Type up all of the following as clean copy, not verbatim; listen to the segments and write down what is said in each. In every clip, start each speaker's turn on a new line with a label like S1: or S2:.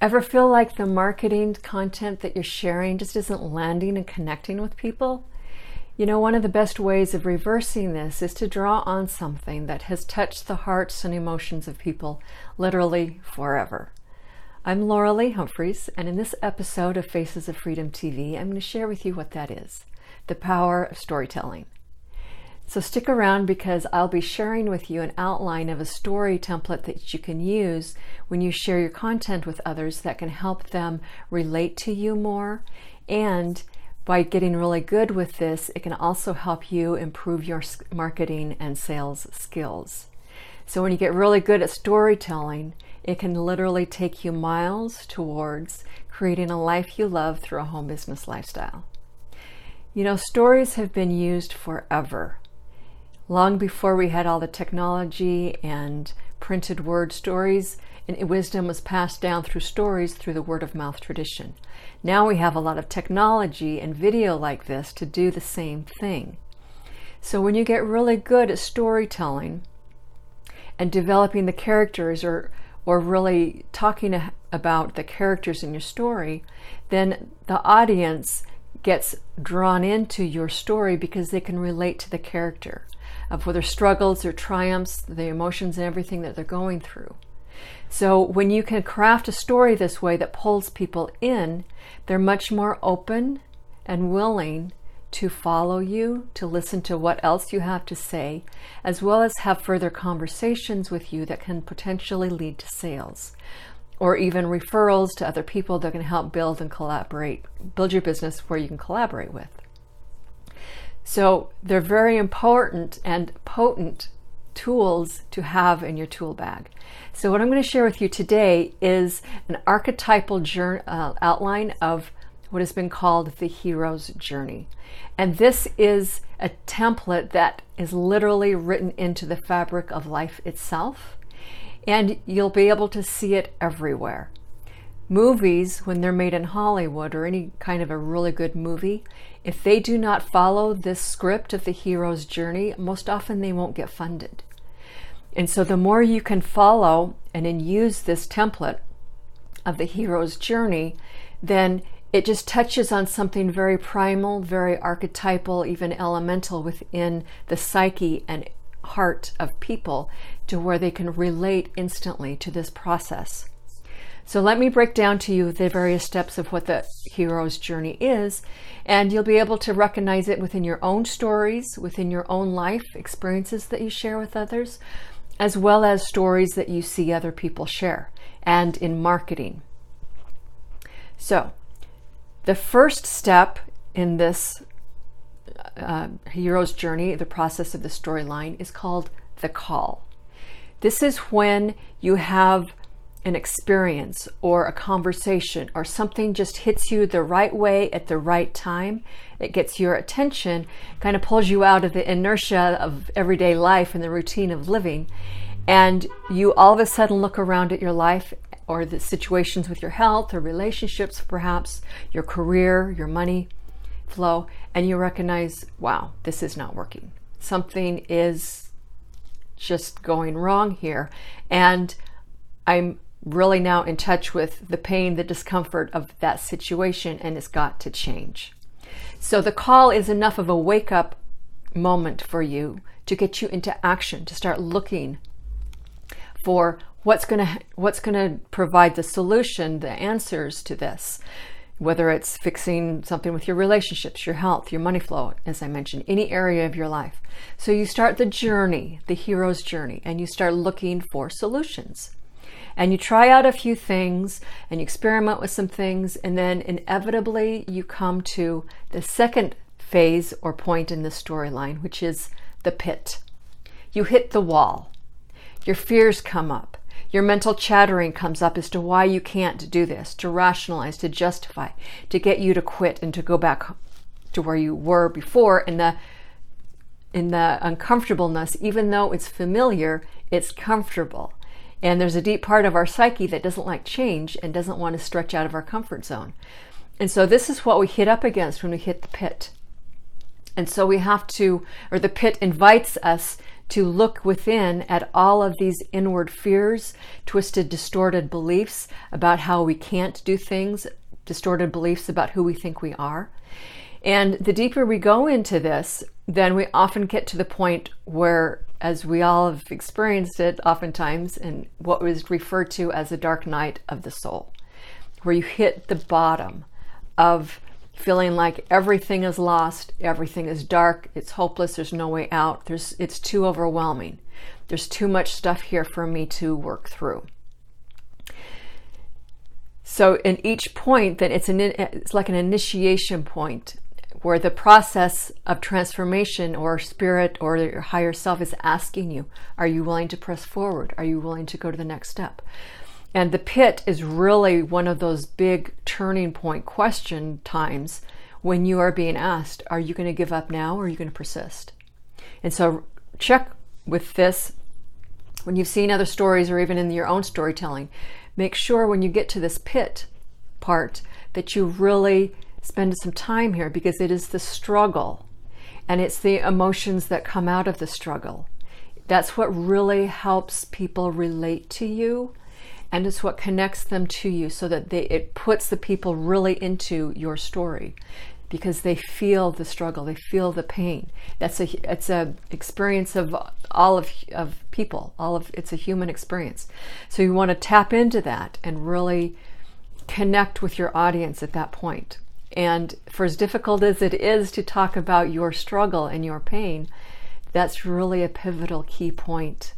S1: Ever feel like the marketing content that you're sharing just isn't landing and connecting with people? You know, one of the best ways of reversing this is to draw on something that has touched the hearts and emotions of people literally forever. I'm Laura Lee Humphreys, and in this episode of Faces of Freedom TV, I'm going to share with you what that is, the power of storytelling. So stick around because I'll be sharing with you an outline of a story template that you can use when you share your content with others that can help them relate to you more. And by getting really good with this, it can also help you improve your marketing and sales skills. So when you get really good at storytelling, it can literally take you miles towards creating a life you love through a home business lifestyle. You know, stories have been used forever. Long before we had all the technology and printed word, stories and wisdom was passed down through stories through the word of mouth tradition. Now we have a lot of technology and video like this to do the same thing. So when you get really good at storytelling and developing the characters or really talking about the characters in your story, then the audience gets drawn into your story because they can relate to the character of their struggles, their triumphs, the emotions and everything that they're going through. So when you can craft a story this way that pulls people in, they're much more open and willing to follow you, to listen to what else you have to say, as well as have further conversations with you that can potentially lead to sales, or even referrals to other people that can help build your business where you can collaborate with. So they're very important and potent tools to have in your tool bag. So what I'm going to share with you today is an archetypal outline of what has been called the hero's journey. And this is a template that is literally written into the fabric of life itself. And you'll be able to see it everywhere. Movies, when they're made in Hollywood or any kind of a really good movie, if they do not follow this script of the hero's journey, most often they won't get funded. And so the more you can follow and then use this template of the hero's journey, then it just touches on something very primal, very archetypal, even elemental within the psyche and heart of people to where they can relate instantly to this process. So let me break down to you the various steps of what the hero's journey is, and you'll be able to recognize it within your own stories, within your own life experiences that you share with others, as well as stories that you see other people share, and in marketing. So the first step in this hero's journey, the process of the storyline, is called the call. This is when you have an experience or a conversation or something just hits you the right way at the right time. It gets your attention, kind of pulls you out of the inertia of everyday life and the routine of living. And you all of a sudden look around at your life or the situations with your health or relationships, perhaps your career, your money flow, and you recognize, wow, this is not working. Something is just going wrong here. And I'm really now in touch with the pain, the discomfort of that situation, and it's got to change. So the call is enough of a wake-up moment for you to get you into action, to start looking for what's going to provide the solution, the answers to this, whether it's fixing something with your relationships, your health, your money flow, as I mentioned, any area of your life. So you start the journey, the hero's journey, and you start looking for solutions. And you try out a few things and you experiment with some things, and then inevitably you come to the second phase or point in the storyline, which is the pit. You hit the wall. Your fears come up. Your mental chattering comes up as to why you can't do this, to rationalize, to justify, to get you to quit and to go back to where you were before in the uncomfortableness. Even though it's familiar, it's comfortable. And there's a deep part of our psyche that doesn't like change and doesn't want to stretch out of our comfort zone. And so this is what we hit up against when we hit the pit. And so we have to, or the pit invites us to look within at all of these inward fears, twisted, distorted beliefs about how we can't do things, distorted beliefs about who we think we are. And the deeper we go into this, then we often get to the point where, as we all have experienced it oftentimes, in what was referred to as the dark night of the soul, where you hit the bottom of feeling like everything is lost, everything is dark, it's hopeless, there's no way out, it's too overwhelming. There's too much stuff here for me to work through. So in each point, then it's like an initiation point where the process of transformation or spirit or your higher self is asking you, are you willing to press forward? Are you willing to go to the next step? And the pit is really one of those big turning point question times when you are being asked, are you going to give up now or are you going to persist? And so check with this when you've seen other stories or even in your own storytelling. Make sure when you get to this pit part that you really spend some time here, because it is the struggle and it's the emotions that come out of the struggle. That's what really helps people relate to you. And it's what connects them to you, so that it puts the people really into your story, because they feel the struggle, they feel the pain. It's a experience of all of people. It's a human experience. So you want to tap into that and really connect with your audience at that point. And for as difficult as it is to talk about your struggle and your pain, that's really a pivotal key point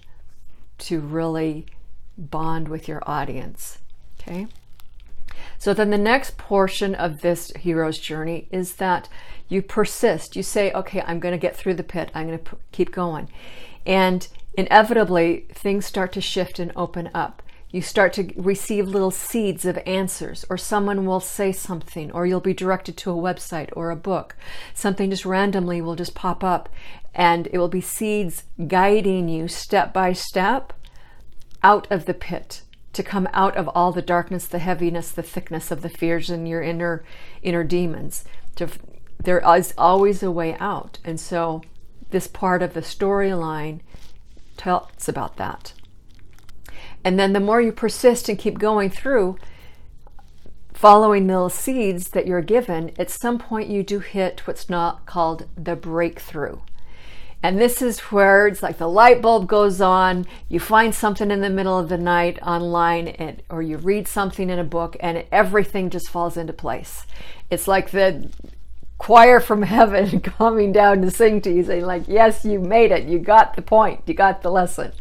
S1: to really bond with your audience. Okay. So then the next portion of this hero's journey is that you persist. You say, okay, I'm going to get through the pit. I'm going to keep going. And inevitably, things start to shift and open up. You start to receive little seeds of answers, or someone will say something, or you'll be directed to a website or a book. Something just randomly will just pop up, and it will be seeds guiding you step by step out of the pit, to come out of all the darkness, the heaviness, the thickness of the fears and your inner demons. There is always a way out. And so this part of the storyline tells about that. And then the more you persist and keep going through, following the little seeds that you're given, at some point you do hit what's not called the breakthrough. And this is where it's like the light bulb goes on, you find something in the middle of the night online, or you read something in a book, and everything just falls into place. It's like the choir from heaven coming down to sing to you, saying like, yes, you made it, you got the point, you got the lesson.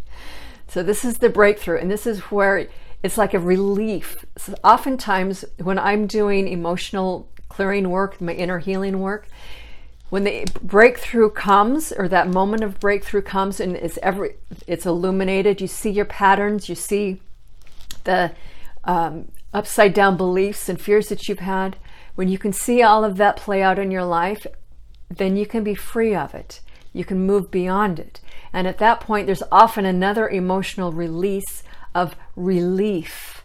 S1: So this is the breakthrough, and this is where it's like a relief. So oftentimes when I'm doing emotional clearing work, my inner healing work, when the breakthrough comes, or that moment of breakthrough comes, and it's illuminated, you see your patterns, you see the upside down beliefs and fears that you've had. When you can see all of that play out in your life, then you can be free of it. You can move beyond it. And at that point, there's often another emotional release of relief.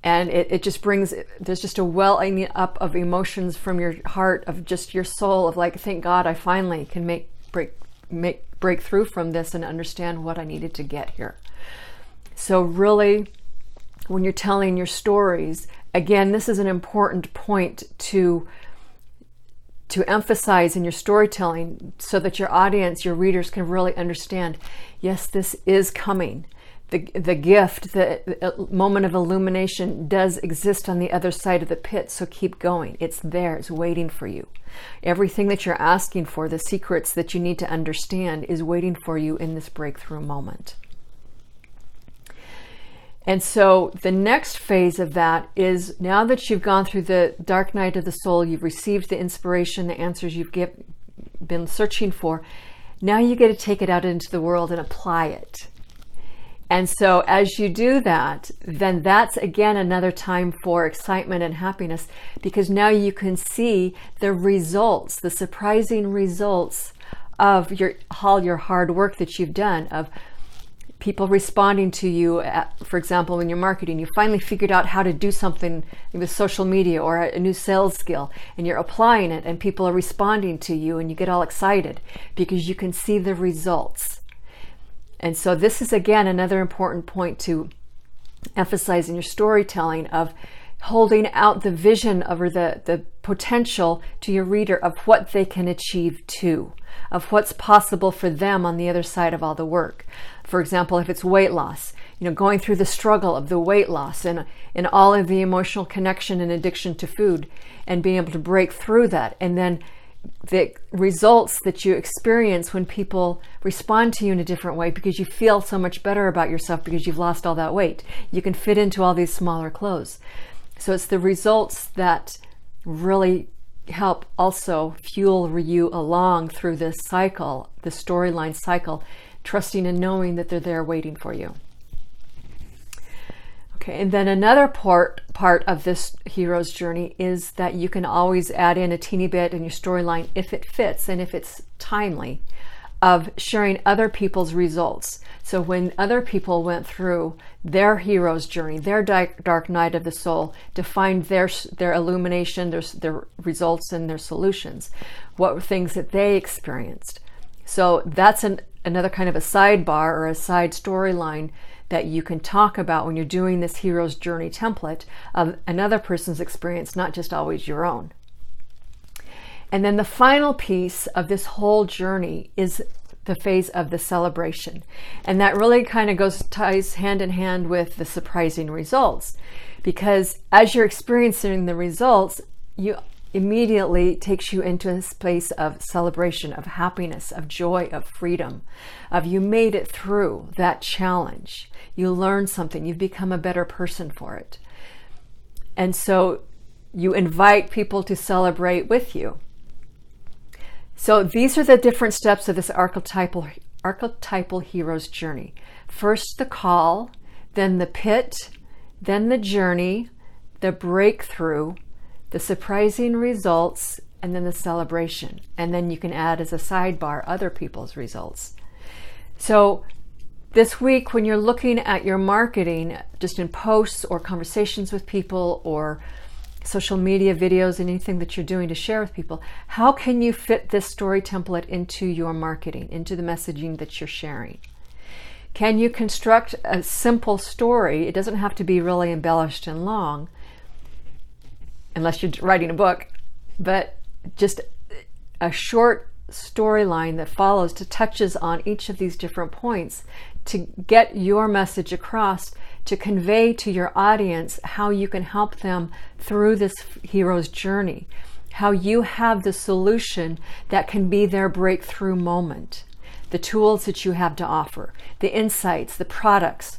S1: And it just brings, there's just a welling up of emotions from your heart, of just your soul, of like, thank God I finally can break through from this and understand what I needed to get here. So really, when you're telling your stories, again, this is an important point to emphasize in your storytelling, so that your audience, your readers, can really understand, yes, this is coming. The gift, the moment of illumination does exist on the other side of the pit, so keep going. It's there, it's waiting for you. Everything that you're asking for, the secrets that you need to understand, is waiting for you in this breakthrough moment. And so the next phase of that is, now that you've gone through the dark night of the soul, you've received the inspiration, the answers you've been searching for, now you get to take it out into the world and apply it. And so as you do that, then that's again another time for excitement and happiness, because now you can see the results, the surprising results of all your hard work that you've done, of people responding to you. For example, when you're marketing, you finally figured out how to do something with social media or a new sales skill, and you're applying it, and people are responding to you, and you get all excited because you can see the results. And so this is, again, another important point to emphasize in your storytelling, of holding out the vision or the potential to your reader of what they can achieve too, of what's possible for them on the other side of all the work. For example, if it's weight loss, going through the struggle of the weight loss and all of the emotional connection and addiction to food, and being able to break through that, and then the results that you experience when people respond to you in a different way because you feel so much better about yourself because you've lost all that weight. You can fit into all these smaller clothes. So it's the results that really help also fuel you along through this cycle, the storyline cycle, trusting and knowing that they're there waiting for you. Okay, and then another part of this hero's journey is that you can always add in a teeny bit in your storyline if it fits and if it's timely, of sharing other people's results. So when other people went through their hero's journey, their dark night of the soul, to find their illumination, their results and their solutions, what were things that they experienced. So that's another kind of a sidebar or a side storyline that you can talk about when you're doing this hero's journey template of another person's experience, not just always your own. And then the final piece of this whole journey is the phase of the celebration. And that really kind of ties hand in hand with the surprising results, because as you're experiencing the results, you immediately takes you into a space of celebration, of happiness, of joy, of freedom, of you made it through that challenge. You learned something. You've become a better person for it. And so you invite people to celebrate with you. So these are the different steps of this archetypal hero's journey. First the call, then the pit, then the journey, the breakthrough, the surprising results, and then the celebration. And then you can add as a sidebar other people's results. So this week, when you're looking at your marketing, just in posts or conversations with people or social media videos, anything that you're doing to share with people, how can you fit this story template into your marketing, into the messaging that you're sharing? Can you construct a simple story? It doesn't have to be really embellished and long, unless you're writing a book, but just a short storyline that follows, to touches on each of these different points, to get your message across, to convey to your audience how you can help them through this hero's journey, how you have the solution that can be their breakthrough moment, the tools that you have to offer, the insights, the products,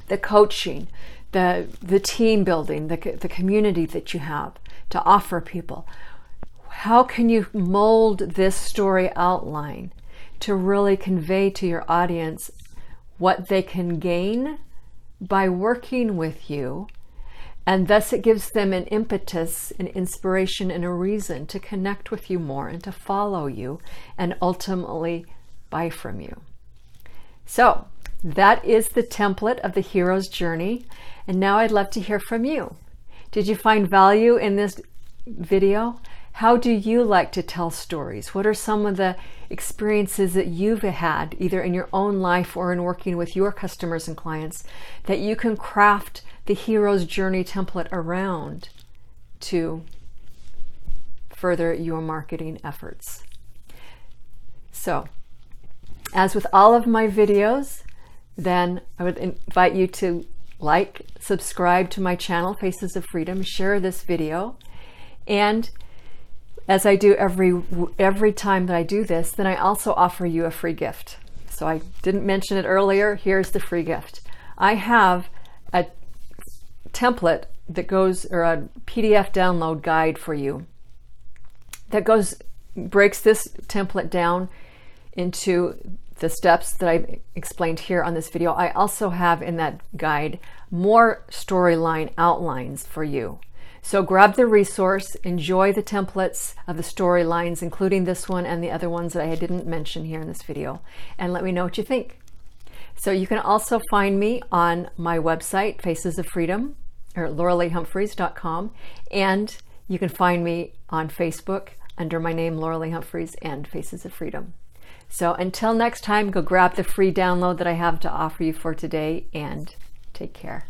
S1: the coaching, the team building, the community that you have to offer people. How can you mold this story outline to really convey to your audience what they can gain by working with you, and thus it gives them an impetus, an inspiration, and a reason to connect with you more and to follow you and ultimately buy from you. So that is the template of the hero's journey. And now I'd love to hear from you. Did you find value in this video? How do you like to tell stories? What are some of the experiences that you've had, either in your own life or in working with your customers and clients, that you can craft the hero's journey template around to further your marketing efforts? So, as with all of my videos, then I would invite you to like, subscribe to my channel, Faces of Freedom, share this video, and as I do every time that I do this, then I also offer you a free gift. So I didn't mention it earlier. Here's the free gift. I have a template that goes, or a PDF download guide for you that breaks this template down into the steps that I explained here on this video. I also have in that guide more storyline outlines for you. So grab the resource, enjoy the templates of the storylines, including this one and the other ones that I didn't mention here in this video, and let me know what you think. So you can also find me on my website, Faces of Freedom, or LauraLeeHumphreys.com, and you can find me on Facebook under my name, Laura Lee Humphreys, and Faces of Freedom. So until next time, go grab the free download that I have to offer you for today, and take care.